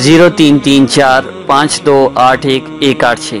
0334 5281 186।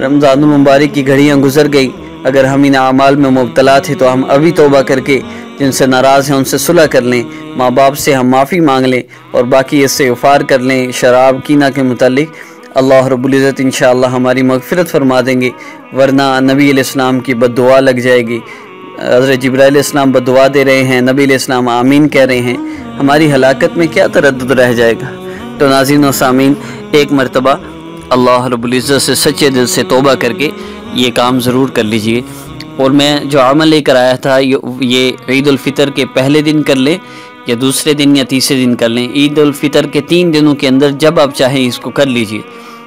رمضان المبارک کی گھڑیاں گزر گئی، اگر ہم ان اعمال میں مبتلا تھے تو ہم ابھی توبہ کر کے جن سے ناراض ہیں ان سے صلح کر لیں، ماں باپ سے ہم معافی مانگ لیں اور باقی استغفار کر لیں شراب کینہ کے متعلق۔ اللہ رب العزت انشاءاللہ ہماری مغفرت فرما دیں گے، ورنہ نبی علیہ السلام کی بد دعا لگ جائے گی۔ حضرت جبرائیل علیہ السلام بد دعا دے رہے ہیں، نبی علیہ السلام آمین کہہ رہے ہیں، ہماری ہلاکت میں کیا تردد رہ جائے گا؟ تو ناظرین و سامعین، ایک مرتبہ اللہ رب العزت سے سچے دل سے توبہ کر کے یہ کام ضرور کر لیجئے۔ اور میں جو عمل لے کر آیا تھا یہ عید الفطر کے پہلے دن کر لیں یا دوسرے دن یا تیسرے دن کر لیں، عید الفطر کے 3 دنوں کے اندر جب آپ چاہیں اس کو کر لیجئے،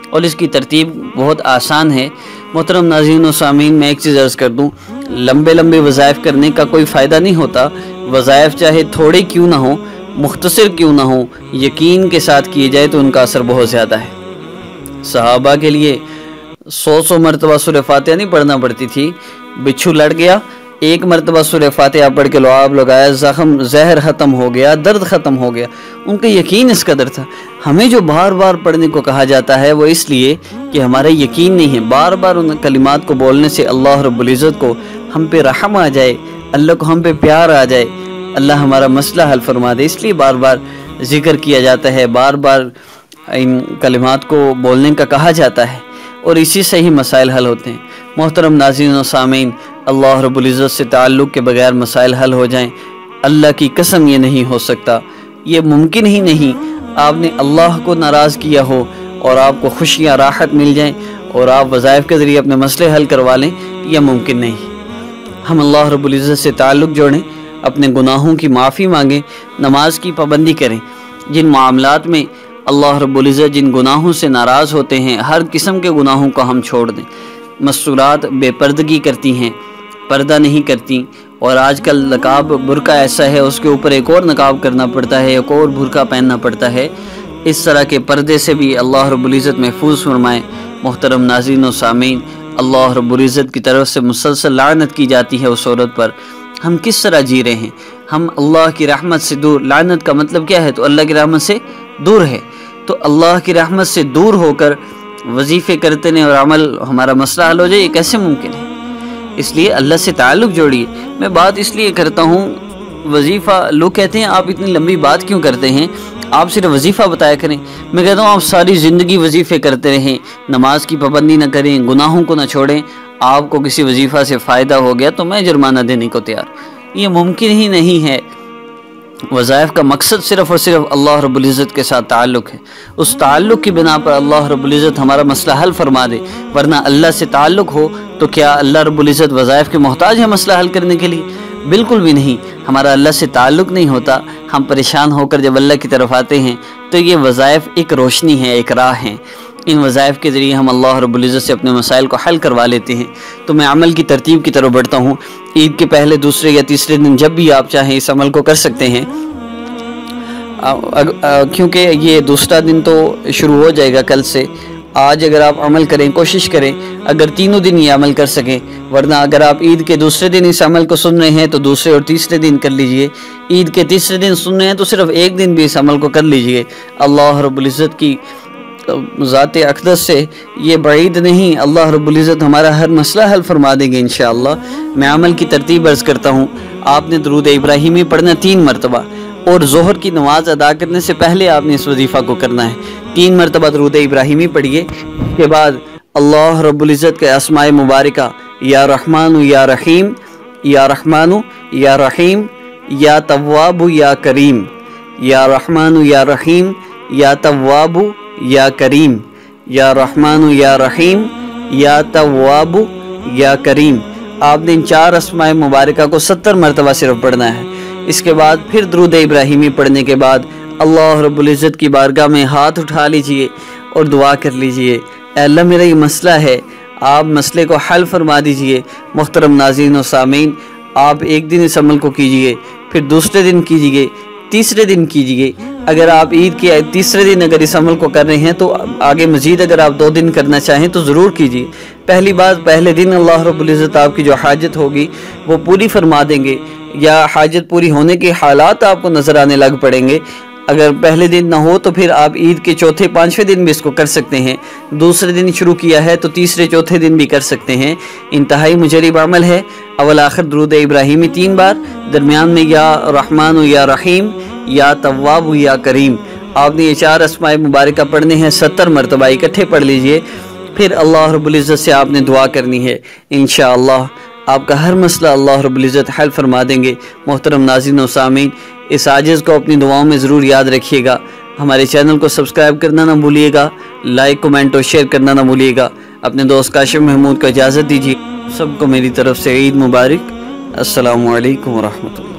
اور اس کی ترتیب بہت آسان ہے۔ محترم ناظرین و سامعین، میں ایک چیز عرض کر دوں، لمبے وظائف کرنے کا کوئی فائدہ نہیں ہوتا۔ وظائف چاہے تھوڑے کیوں نہ ہوں، مختصر کیوں نہ ہوں، یقین کے ساتھ کیے جائے تو ان کا اثر بہت زیادہ ہے۔ صحابہ کے لیے 100 مرتبہ سورہ فاتحہ نہیں پڑھنا پڑتی تھی، بچھو لڑ گیا، 1 مرتبہ سورہ فاتحہ پڑھ کے لعاب لگایا، زہر ختم ہو گیا، درد ختم ہو گیا، ان کا یقین اس قدر تھا۔ ہمیں جو بار بار پڑھنے کو کہا جاتا ہے وہ اس لیے کہ ہمارا یقین نہیں ہے، بار بار ان کلمات کو بولنے سے اللہ رب العزت کو ہم پہ رحم آ جائے، اللہ کو ہم پہ پیار آ جائے، اللہ ہمارا مسئلہ حل فرما دے، اس لیے بار بار ذکر کیا جاتا ہے، بار بار ان کلمات کو بولنے کا کہا جاتا ہے، اور اسی سے ہی مسائل حل ہوتے ہیں۔ محترم ناظرین و سامعین، اللہ رب العزت سے تعلق کے بغیر مسائل حل ہو جائیں، اللہ کی قسم یہ نہیں ہو سکتا، یہ ممکن ہی نہیں۔ آپ نے اللہ کو ناراض کیا ہو اور آپ کو خوشیاں راحت مل جائیں اور آپ وظائف کے ذریعے اپنے مسئلے حل کروا لیں، یہ ممکن نہیں۔ ہم اللہ رب العزت سے تعلق جوڑیں، اپنے گناہوں کی معافی مانگیں، نماز کی پابندی کریں، جن معاملات میں اللہ رب العزت جن گناہوں سے ناراض ہوتے ہیں، ہر قسم کے گناہوں کو ہم چھوڑ دیں۔ مستورات بے پردگی کرتی ہیں، پردہ نہیں کرتی، اور آج کل نقاب برقع ایسا ہے، اس کے اوپر ایک اور نقاب کرنا پڑتا ہے، ایک اور برقع پہننا پڑتا ہے، اس طرح کے پردے سے بھی اللہ رب العزت محفوظ فرمائے۔ محترم ناظرین و سامعین، اللہ رب العزت کی طرف سے مسلسل لعنت کی جاتی ہے اس عورت پر۔ ہم کس طرح جی رہے ہیں؟ ہم اللہ کی رحمت سے دور، لعنت کا مطلب کیا ہے؟ تو اللہ کی رحمت سے دور ہے، تو اللہ کی رحمت سے دور ہو کر وظیفے کرتے ہیں اور عمل ہمارا مسئلہ حل ہو جائے، یہ کیسے ممکن ہے؟ اس لیے اللہ سے تعلق جوڑیے۔ میں بات اس لیے کرتا ہوں، وظیفہ لوگ کہتے ہیں آپ اتنی لمبی بات کیوں کرتے ہیں، آپ صرف وظیفہ بتایا کریں۔ میں کہتا ہوں آپ ساری زندگی وظیفے کرتے رہیں، نماز کی پابندی نہ کریں، گناہوں کو نہ چھوڑیں، آپ کو کسی وظیفہ سے فائدہ ہو گیا تو میں جرمانہ دینے کو تیار۔ یہ ممکن ہی نہیں ہے۔ وظائف کا مقصد صرف اور صرف اللہ رب العزت کے ساتھ تعلق ہے، اس تعلق کی بنا پر اللہ رب العزت ہمارا مسئلہ حل فرما دے، ورنہ اللہ سے تعلق ہو تو کیا اللہ رب العزت وظائف کے محتاج ہے مسئلہ حل کرنے کے لیے؟ بالکل بھی نہیں۔ ہمارا اللہ سے تعلق نہیں ہوتا، ہم پریشان ہو کر جب اللہ کی طرف آتے ہیں تو یہ وظائف ایک روشنی ہے، ایک راہ ہے، ان وظائف کے ذریعے ہم اللہ رب العزت سے اپنے مسائل کو حل کروا لیتے ہیں۔ تو میں عمل کی ترتیب کی طرف بڑھتا ہوں، عید کے پہلے، دوسرے یا تیسرے دن جب بھی آپ چاہیں اس عمل کو کر سکتے ہیں، کیونکہ یہ دوسرا دن تو شروع ہو جائے گا کل سے۔ آج اگر آپ عمل کریں، کوشش کریں اگر تینوں دن یہ عمل کر سکیں، ورنہ اگر آپ عید کے دوسرے دن اس عمل کو سن رہے ہیں تو دوسرے اور تیسرے دن کر لیجئے، عید کے تیسرے دن سن رہے ہیں تو صرف ایک دن بھی اس عمل کو کر لیجئے۔ اللہ رب العزت کی ذات اقدس سے یہ بعید نہیں، اللہ رب العزت ہمارا ہر مسئلہ حل فرما دیں گے انشاءاللہ۔ میں عمل کی ترتیب عرض کرتا ہوں، آپ نے درود ابراہیمی پڑھنا 3 مرتبہ، اور ظہر کی نماز ادا کرنے سے پہلے آپ نے اس وظیفہ کو کرنا ہے۔ 3 مرتبہ درود ابراہیمی پڑھیے، اس کے بعد اللہ رب العزت کے اسماء مبارکہ یا رحمان یا رحیم، یا رحمان یا رحیم، یا تواب یا کریم، یا رحمان یا رحیم، یا تواب یا کریم، یا رحمان یا رحیم، یا تواب یا کریم۔ آپ نے ان 4 اسماء مبارکہ کو 70 مرتبہ صرف پڑھنا ہے۔ اس کے بعد پھر درود ابراہیمی پڑھنے کے بعد اللہ رب العزت کی بارگاہ میں ہاتھ اٹھا لیجئے اور دعا کر لیجئے، اے اللہ میرا یہ مسئلہ ہے، آپ مسئلے کو حل فرما دیجئے۔ محترم ناظرین و سامعین، آپ ایک دن اس عمل کو کیجئے، پھر دوسرے دن کیجئے، تیسرے دن کیجئے۔ اگر آپ عید کے تیسرے دن اگر اس عمل کو کر رہے ہیں تو آگے مزید اگر آپ 2 دن کرنا چاہیں تو ضرور کیجئے۔ پہلی بات، پہلے دن اللہ رب العزت آپ کی جو حاجت ہوگی وہ پوری فرما دیں گے، یا حاجت پوری ہونے کے حالات آپ کو نظر آنے لگ پڑیں گے، اگر پہلے دن نہ ہو تو پھر آپ عید کے چوتھے پانچویں دن بھی اس کو کر سکتے ہیں، دوسرے دن شروع کیا ہے تو تیسرے چوتھے دن بھی کر سکتے ہیں۔ انتہائی مجرب عمل ہے۔ اول آخر درود ابراہیمی 3 بار، درمیان میں یا رحمان و یا رحیم، یا تواب و یا کریم۔ آپ نے یہ 4 اسماء مبارکہ پڑھنے ہیں 70 مرتبہ، اکٹھے پڑھ لیجئے، پھر اللہ رب العزت سے آپ نے دعا کرنی ہے۔ انشاءاللہ آپ کا ہر مسئلہ اللہ رب العزت حل فرما دیں گے۔ محترم ناظرین و سامعین، اس عاجز کو اپنی دعاؤں میں ضرور یاد رکھیے گا۔ ہمارے چینل کو سبسکرائب کرنا نہ بھولیے گا، لائک، کمنٹ اور شیئر کرنا نہ بھولیے گا۔ اپنے دوست کاشف محمود کو اجازت دیجیے۔ سب کو میری طرف سے عید مبارک۔ السلام علیکم ورحمۃ اللہ۔